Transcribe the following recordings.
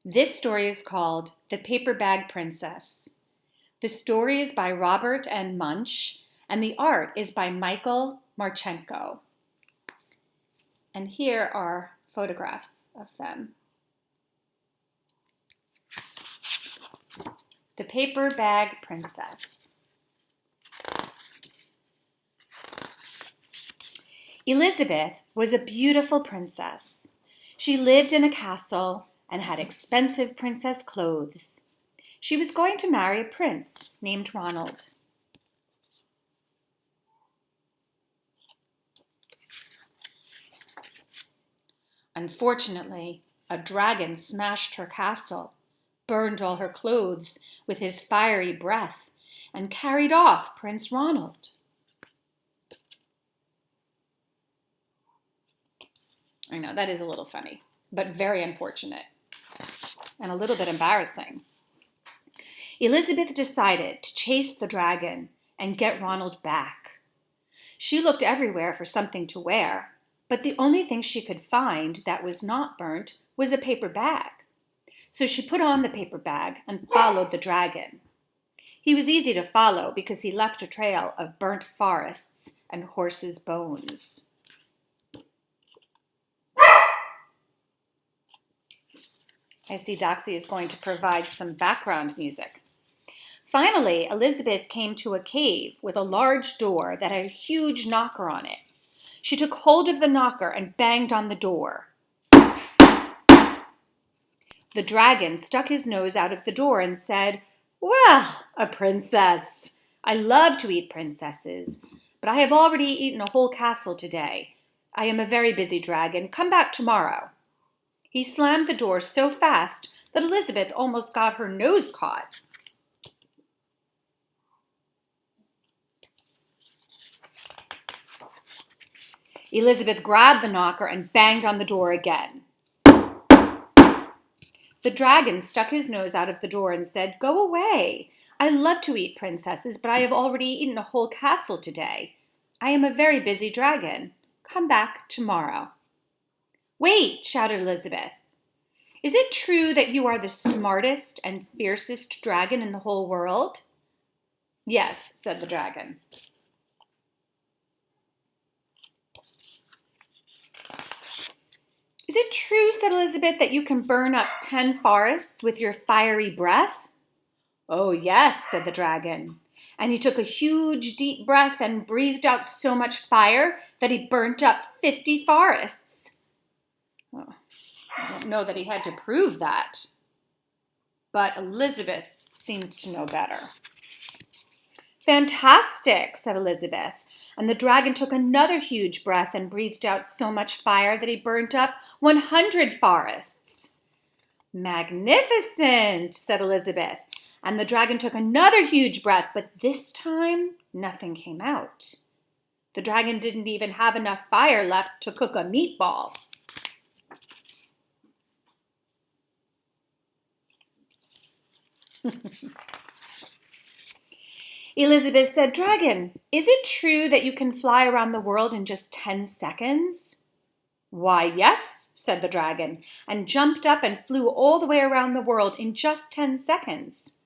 This story is called The Paper Bag Princess. The story is by Robert N. Munch, and the art is by Michael Marchenko. And here are photographs of them. The Paper Bag Princess. Elizabeth was a beautiful princess. She lived in a castle and had expensive princess clothes. She was going to marry a prince named Ronald. Unfortunately, a dragon smashed her castle, burned all her clothes with his fiery breath, and carried off Prince Ronald. I know, that is a little funny, but very unfortunate and a little bit embarrassing. Elizabeth decided to chase the dragon and get Ronald back. She looked everywhere for something to wear, but the only thing she could find that was not burnt was a paper bag. So she put on the paper bag and followed the dragon. He was easy to follow because he left a trail of burnt forests and horses' bones. I see Doxy is going to provide some background music. Finally, Elizabeth came to a cave with a large door that had a huge knocker on it. She took hold of the knocker and banged on the door. The dragon stuck his nose out of the door and said, "Well, a princess. I love to eat princesses, but I have already eaten a whole castle today. I am a very busy dragon. Come back tomorrow." He slammed the door so fast that Elizabeth almost got her nose caught. Elizabeth grabbed the knocker and banged on the door again. The dragon stuck his nose out of the door and said, "Go away. I love to eat princesses, but I have already eaten a whole castle today. I am a very busy dragon. Come back tomorrow." "Wait," shouted Elizabeth. "Is it true that you are the smartest and fiercest dragon in the whole world?" "Yes," said the dragon. "Is it true," said Elizabeth, "that you can burn up 10 forests with your fiery breath?" "Oh, yes," said the dragon. And he took a huge deep breath and breathed out so much fire that he burnt up 50 forests. Oh, I don't know that he had to prove that. But Elizabeth seems to know better. "Fantastic," said Elizabeth. And the dragon took another huge breath and breathed out so much fire that he burnt up 100 forests. "Magnificent," said Elizabeth. And the dragon took another huge breath, but this time nothing came out. The dragon didn't even have enough fire left to cook a meatball. Elizabeth said, "Dragon, is it true that you can fly around the world in just 10 seconds? "Why, yes," said the dragon, and jumped up and flew all the way around the world in just 10 seconds.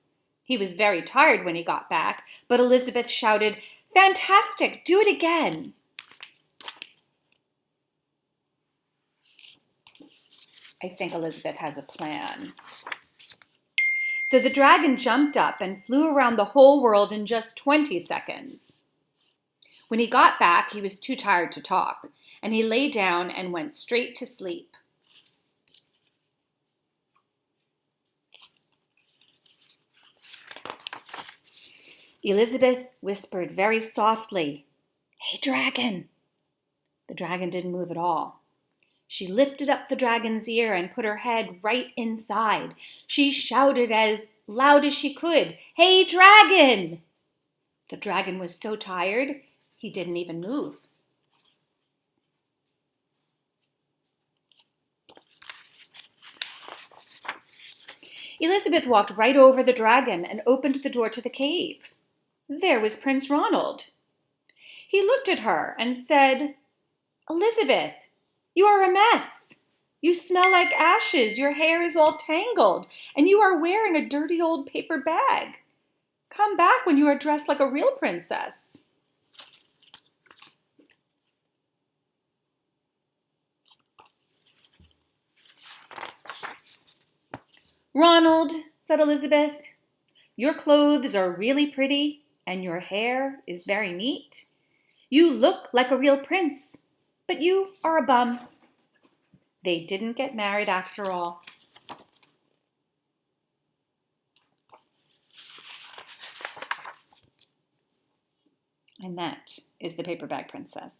He was very tired when he got back, but Elizabeth shouted, "Fantastic, do it again." I think Elizabeth has a plan. So the dragon jumped up and flew around the whole world in just 20 seconds. When he got back, he was too tired to talk, and he lay down and went straight to sleep. Elizabeth whispered very softly, "Hey, dragon." The dragon didn't move at all. She lifted up the dragon's ear and put her head right inside. She shouted as loud as she could, "Hey, dragon!" The dragon was so tired, he didn't even move. Elizabeth walked right over the dragon and opened the door to the cave. There was Prince Ronald. He looked at her and said, "Elizabeth, you are a mess. You smell like ashes, your hair is all tangled, and you are wearing a dirty old paper bag. Come back when you are dressed like a real princess. Ronald, said Elizabeth, your clothes are really pretty, and your hair is very neat. You look like a real prince, but you are a bum. They didn't get married after all. And that is the Paper Bag Princess.